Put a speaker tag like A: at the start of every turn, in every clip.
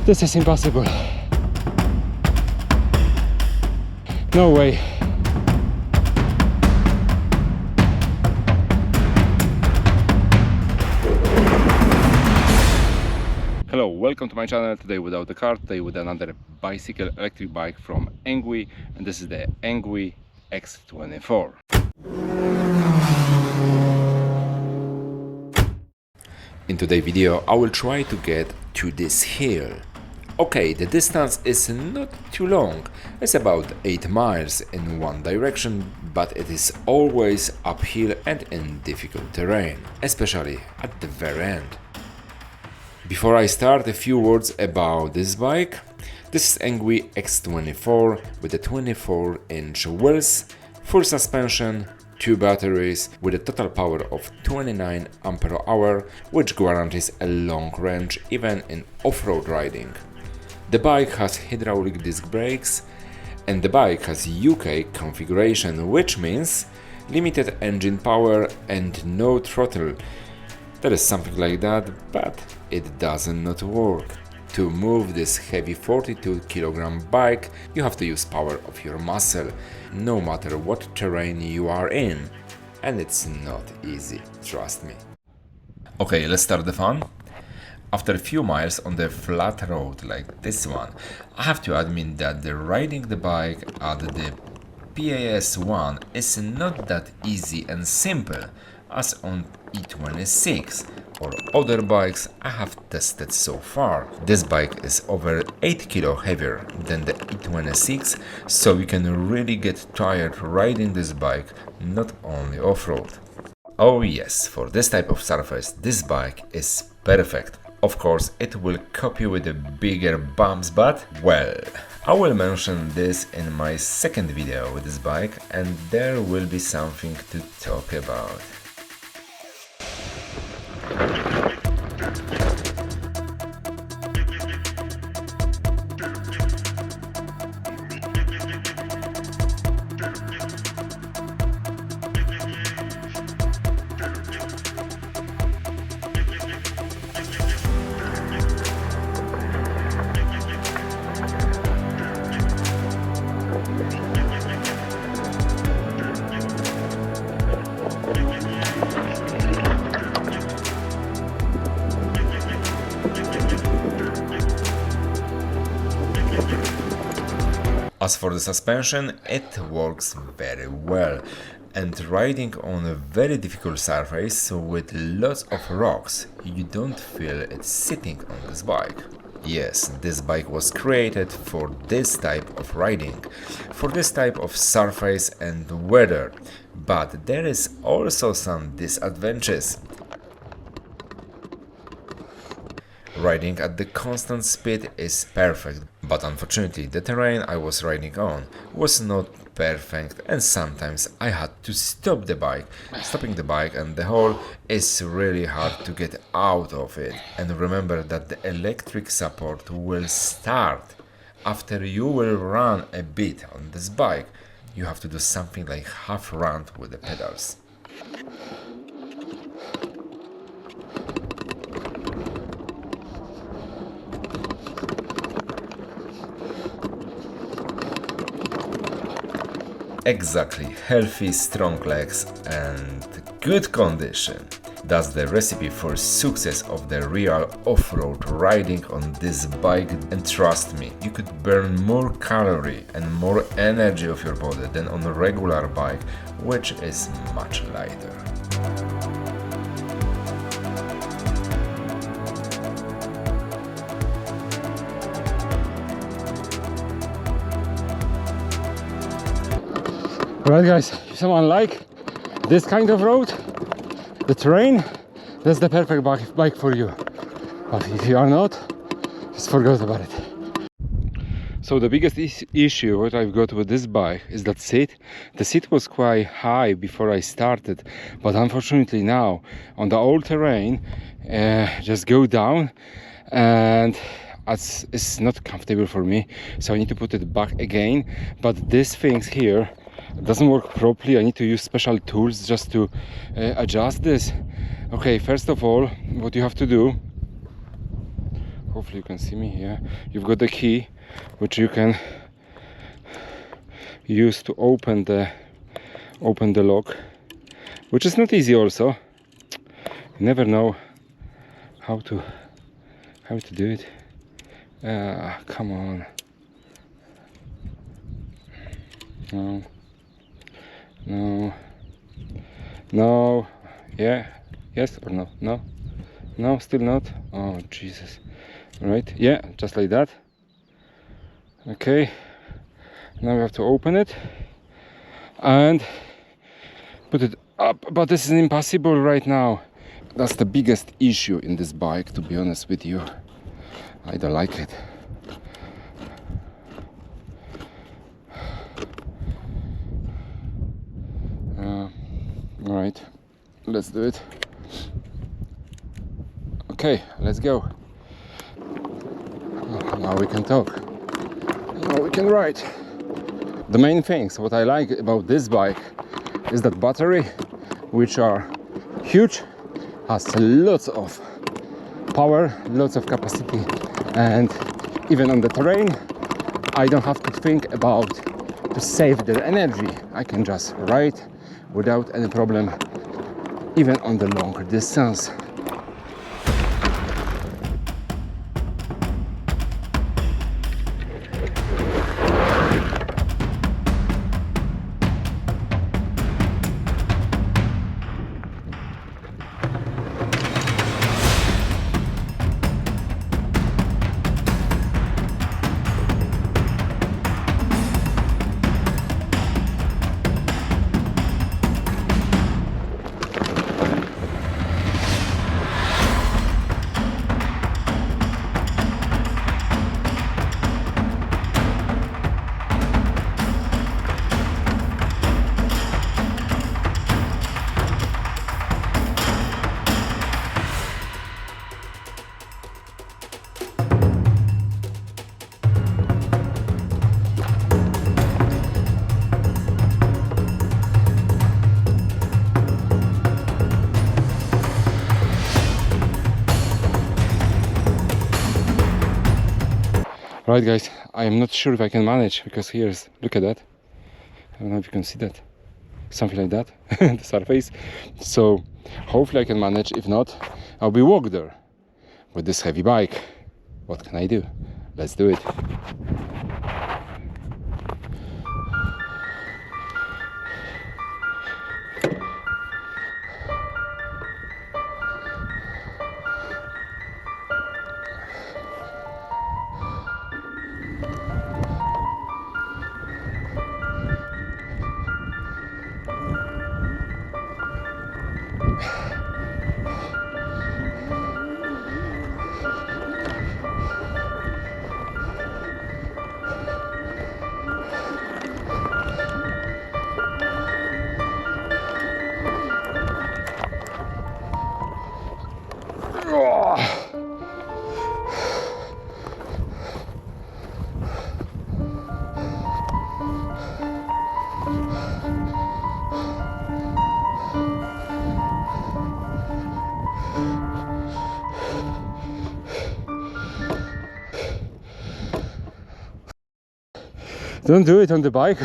A: This is impossible. No way. Hello, welcome to my channel. Today without the car, today with another bicycle, electric bike from Engwe, and this is the Engwe X24. In today's video I will try to get to this hill. Okay, the distance is not too long, it's about 8 miles in one direction, but it is always uphill and in difficult terrain, especially at the very end. Before I start, a few words about this bike. This is Engwe X24 with the 24-inch wheels, full suspension, 2 batteries with a total power of 29 ampere-hour, which guarantees a long range even in off-road riding. The bike has hydraulic disc brakes and the bike has UK configuration, which means limited engine power and no throttle. There is something like that, but it doesn't not work. To move this heavy 42 kg bike, you have to use power of your muscle, no matter what terrain you are in. And it's not easy, trust me. Okay, let's start the fun. After a few miles on the flat road like this one, I have to admit that riding the bike at the PAS1 is not that easy and simple as on E26 or other bikes I have tested so far. This bike is over 8 kg heavier than the E26, so you can really get tired riding this bike, not only off-road. Oh yes, for this type of surface this bike is perfect. Of course, it will cope with the bigger bumps, but well, I will mention this in my second video with this bike and there will be something to talk about. As for the suspension, it works very well, and riding on a very difficult surface with lots of rocks, you don't feel it sitting on this bike. Yes, this bike was created for this type of riding, for this type of surface and weather, but there is also some disadvantages. Riding at the constant speed is perfect, but unfortunately the terrain I was riding on was not perfect and sometimes I had to stop the bike. Stopping the bike and the hole is really hard to get out of it. And remember that the electric support will start after you will run a bit on this bike. You have to do something like half run with the pedals. Exactly, healthy, strong legs and good condition. That's the recipe for success of the real off-road riding on this bike, and trust me, you could burn more calorie and more energy of your body than on a regular bike, which is much lighter. Alright guys, if someone like this kind of road, the terrain, that's the perfect bike for you. But if you are not, just forget about it. So the biggest issue what I've got with this bike is that the seat was quite high before I started, but unfortunately now on the old terrain just go down and it's not comfortable for me, so I need to put it back again. But these things here doesn't work properly. I need to use special tools just to adjust this. Okay, first of all, what you have to do,
B: Hopefully you can see me. Yeah, you've got the key which you can use to open the lock, which is not easy also. You never know how to do it. Come on. No. Yeah. Yes or no? No, still not. Oh Jesus. Right, yeah, just like that. Okay, now we have to open it and put it up, but this is impossible right now. That's the biggest issue in this bike, to be honest with you. I don't like it. Alright, let's do it. Okay, let's go. Now we can talk. Now we can ride. The main things what I like about this bike is that battery, which are huge, has lots of power, lots of capacity, and even on the terrain I don't have to think about to save the energy. I can just ride without any problem, even on the longer distance. Right guys, I am not sure if I can manage, because here's, look at that. I don't know if you can see that. Something like that, the surface. So hopefully I can manage. If not, I'll be walk there with this heavy bike. What can I do? Let's do it. Don't do it on the bike.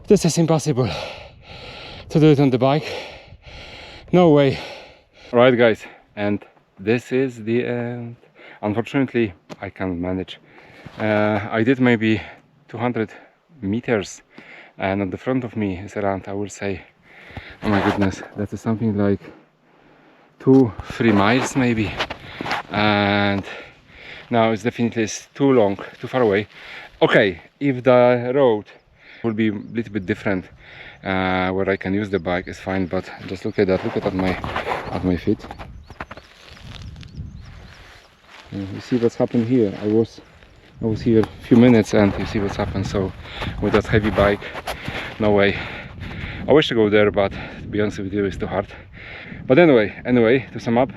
B: This is impossible to do it on the bike. No way. Right guys, and this is the end. Unfortunately, I can't manage. I did maybe 200 meters, and on the front of me is around, I would say, oh my goodness, that is something like 2-3 miles maybe. And now it's definitely too long, too far away, Okay, if the road will be a little bit different, where I can use the bike, is fine. But just look at that. Look at my feet. You see what's happened here. I was here a few minutes, and you see what's happened. So with that heavy bike, no way. I wish to go there, but to be honest with you, it's too hard. But anyway, to sum up,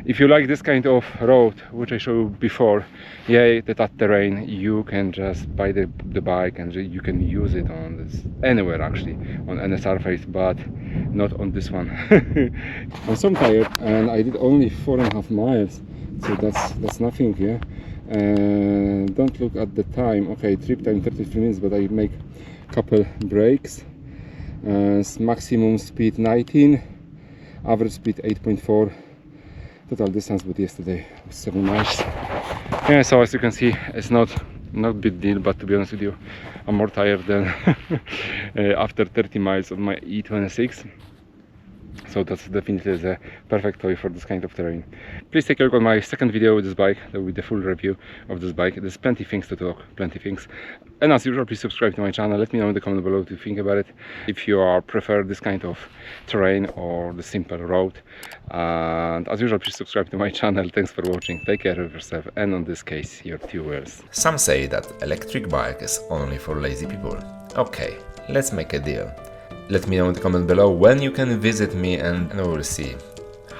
B: if you like this kind of road, which I showed before, yeah, that terrain, you can just buy the bike and you can use it on this anywhere, actually, on any surface, but not on this one. I'm so tired, and I did only 4.5 miles, so that's nothing. Yeah, and don't look at the time. Okay, trip time 33 minutes, but I make couple breaks. Maximum speed 19, average speed 8.4. Total distance with yesterday was 7 miles. Yeah, so as you can see, it's not big deal, but to be honest with you, I'm more tired than after 30 miles of my E26. So that's definitely the perfect toy for this kind of terrain. Please take a look at my second video with this bike. That will be the full review of this bike. There's plenty things to talk, plenty things. And as usual, please subscribe to my channel. Let me know in the comment below what you think about it. If you prefer this kind of terrain or the simple road. And as usual, please subscribe to my channel. Thanks for watching. Take care of yourself, and on this case, your 2 wheels.
A: Some say that electric bike is only for lazy people. Okay, let's make a deal. Let me know in the comment below when you can visit me, and we'll see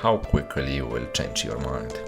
A: how quickly you will change your mind.